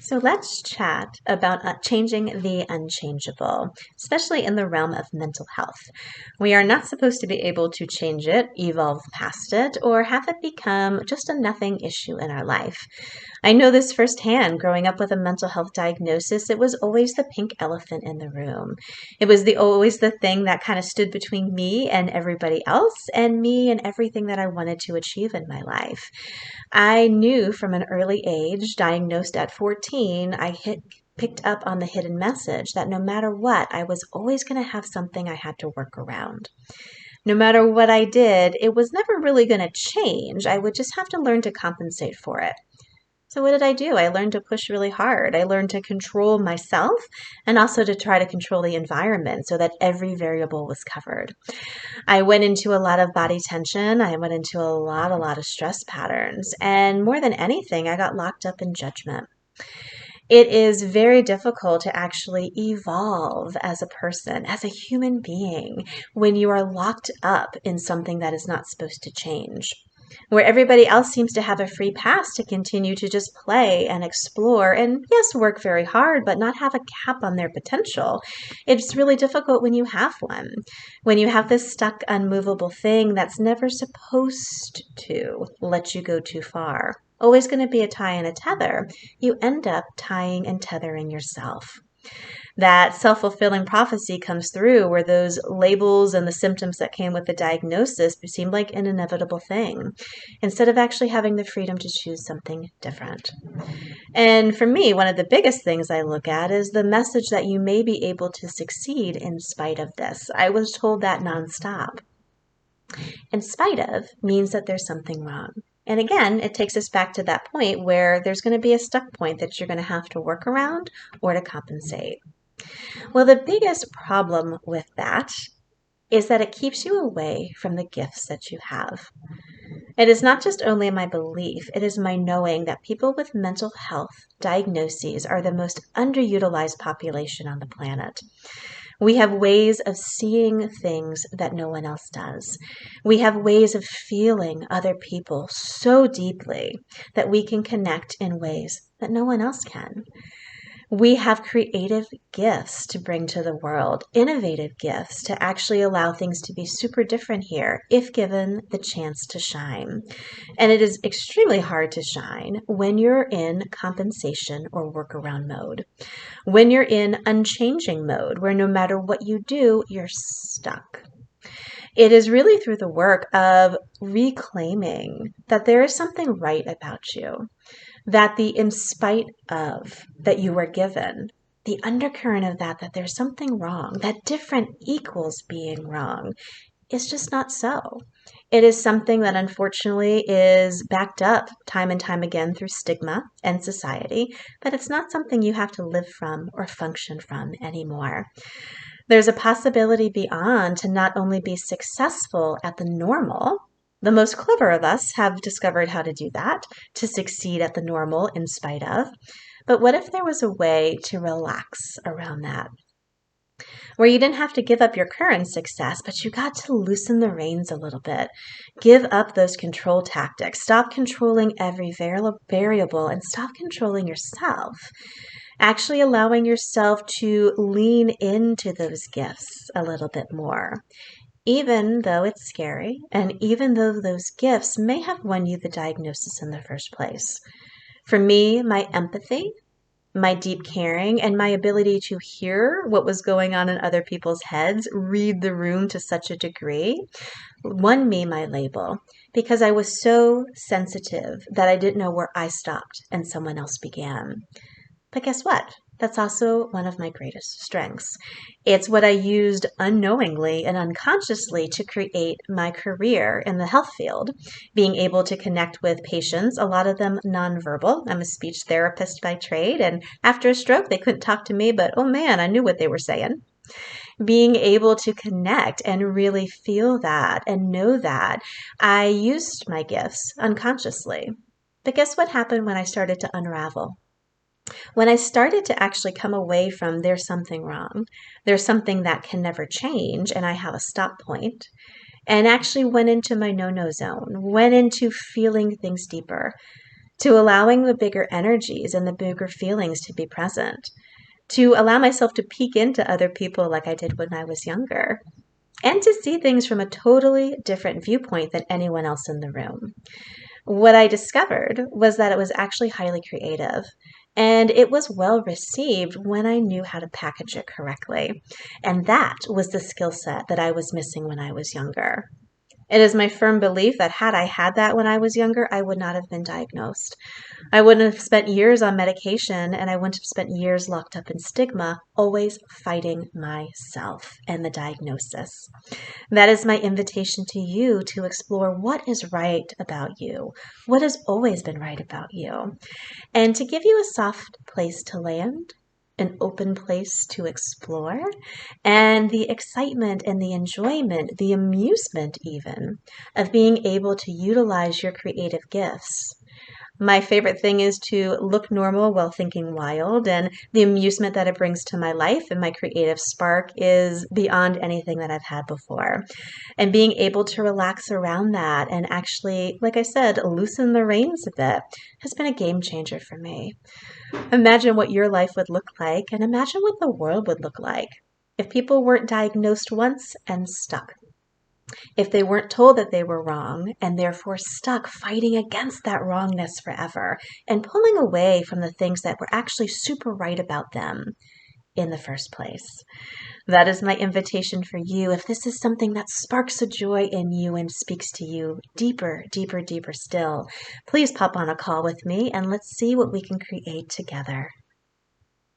So let's chat about changing the unchangeable, especially in the realm of mental health. We are not supposed to be able to change it, evolve past it, or have it become just a nothing issue in our life. I know this firsthand. Growing up with a mental health diagnosis, it was always the pink elephant in the room. It was always the thing that kind of stood between me and everybody else, and me and everything that I wanted to achieve in my life. I knew from an early age, diagnosed at 14, picked up on the hidden message that no matter what, I was always going to have something I had to work around. No matter what I did, it was never really going to change. I would just have to learn to compensate for it. So what did I do? I learned to push really hard. I learned to control myself and also to try to control the environment so that every variable was covered. I went into a lot of body tension. I went into a lot of stress patterns. And more than anything, I got locked up in judgment. It is very difficult to actually evolve as a person, as a human being, when you are locked up in something that is not supposed to change. Where everybody else seems to have a free pass to continue to just play and explore and, yes, work very hard, but not have a cap on their potential. It's really difficult when you have one, when you have this stuck, unmovable thing that's never supposed to let you go too far. Always going to be a tie and a tether. You end up tying and tethering yourself. That self-fulfilling prophecy comes through where those labels and the symptoms that came with the diagnosis seemed like an inevitable thing, instead of actually having the freedom to choose something different. And for me, one of the biggest things I look at is the message that you may be able to succeed in spite of this. I was told that nonstop. In spite of means that there's something wrong. And again, it takes us back to that point where there's going to be a stuck point that you're going to have to work around or to compensate. Well, the biggest problem with that is that it keeps you away from the gifts that you have. It is not just only my belief, it is my knowing that people with mental health diagnoses are the most underutilized population on the planet. We have ways of seeing things that no one else does. We have ways of feeling other people so deeply that we can connect in ways that no one else can. We have creative gifts to bring to the world, innovative gifts to actually allow things to be super different here if given the chance to shine. And it is extremely hard to shine when you're in compensation or workaround mode. When you're in unchanging mode, where no matter what you do, you're stuck. It is really through the work of reclaiming that there is something right about you, that the in spite of that you were given, the undercurrent of that there's something wrong, that different equals being wrong, is just not so. It is something that unfortunately is backed up time and time again through stigma and society, but it's not something you have to live from or function from anymore. There's a possibility beyond to not only be successful at the normal. The most clever of us have discovered how to do that, to succeed at the normal in spite of. But what if there was a way to relax around that? Where you didn't have to give up your current success, but you got to loosen the reins a little bit. Give up those control tactics. Stop controlling every variable and stop controlling yourself. Actually allowing yourself to lean into those gifts a little bit more. Even though it's scary, and even though those gifts may have won you the diagnosis in the first place. For me, my empathy, my deep caring, and my ability to hear what was going on in other people's heads, read the room to such a degree, won me my label because I was so sensitive that I didn't know where I stopped and someone else began. But guess what? That's also one of my greatest strengths. It's what I used unknowingly and unconsciously to create my career in the health field, being able to connect with patients, a lot of them nonverbal. I'm a speech therapist by trade, and after a stroke, they couldn't talk to me, but oh man, I knew what they were saying. Being able to connect and really feel that and know that, I used my gifts unconsciously. But guess what happened when I started to unravel? When I started to actually come away from there's something wrong, there's something that can never change, and I have a stop point, and actually went into my no-no zone, went into feeling things deeper, to allowing the bigger energies and the bigger feelings to be present, to allow myself to peek into other people like I did when I was younger, and to see things from a totally different viewpoint than anyone else in the room. What I discovered was that it was actually highly creative, and it was well received when I knew how to package it correctly. And that was the skill set that I was missing when I was younger. It is my firm belief that had I had that when I was younger, I would not have been diagnosed. I wouldn't have spent years on medication, and I wouldn't have spent years locked up in stigma, always fighting myself and the diagnosis. That is my invitation to you to explore what is right about you, what has always been right about you, and to give you a soft place to land, an open place to explore, and the excitement and the enjoyment, the amusement even, of being able to utilize your creative gifts. My favorite thing is to look normal while thinking wild, and the amusement that it brings to my life and my creative spark is beyond anything that I've had before. And being able to relax around that and actually, like I said, loosen the reins a bit has been a game changer for me. Imagine what your life would look like, and imagine what the world would look like if people weren't diagnosed once and stuck. If they weren't told that they were wrong and therefore stuck fighting against that wrongness forever and pulling away from the things that were actually super right about them in the first place. That is my invitation for you. If this is something that sparks a joy in you and speaks to you deeper, deeper, deeper still, please pop on a call with me and let's see what we can create together.